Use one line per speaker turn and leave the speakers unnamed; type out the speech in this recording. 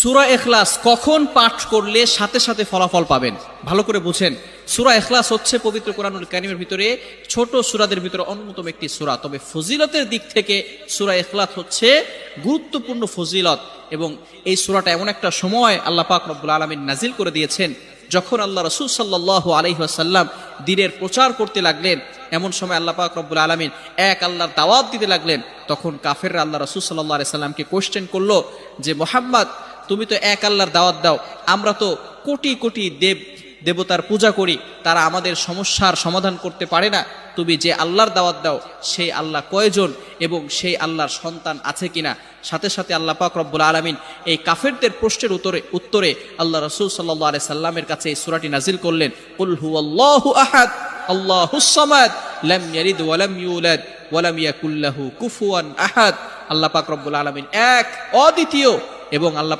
সূরা ইখলাস কখন পাঠ করলে সাথে সাথে ফলাফল পাবেন? ভালো করে বুঝেন, সূরা ইখলাস হচ্ছে পবিত্র কোরআনুল কারীমের ভিতরে ছোট সূরাদের ভিতরে অন্যতম একটি সূরা। তবে ফজিলতের দিক থেকে সূরা ইখলাস হচ্ছে গুরুত্বপূর্ণ ফজিলত, এবং এই সূরাটা এমন একটা সময় আল্লাহ পাক রব্বুল আলামিন নাজিল করে দিয়েছেন যখন আল্লাহ রাসূল সাল্লাল্লাহু আলাইহি ওয়াসাল্লাম দ্বীনের প্রচার করতে লাগলেন। এমন সময় আল্লাহ পাক রব্বুল আলামিন এক আল্লাহর দাওয়াত দিতে লাগলেন। তখন কাফেররা আল্লাহ রাসূল সাল্লাল্লাহু আলাইহি সাল্লামকে কোশ্চেন করলো যে, মুহাম্মদ, তুমি তো এক আল্লাহর দাওয়াত দাও, আমরা তো কোটি কোটি দেবতার পূজা করি, তারা আমাদের সমস্যার সমাধান করতে পারে না। তুমি যে আল্লাহর দাওয়াত দাও সেই আল্লাহ কয়জন এবং সেই আল্লাহর সন্তান আছে কিনা? সাথে সাথে আল্লাহ পাক রব্বুল আলামিন এই কাফেরদের প্রশ্নের উত্তরে আল্লাহ রাসূল সাল্লাল্লাহু আলাইহি সাল্লামের কাছে এই সূরাটি নাজিল করলেন, কুল হুয়াল্লাহু আহাদ আল্লাহুস সামাদ লাম ইয়ালিদ ওয়া লাম ইউলাদ ওয়া লাম ইয়াকুল লাহু কুফুয়ান আহাদ। আল্লাহ পাক রব্বুল আলামিন এক, অদ্বিতীয়, এবং আল্লাহ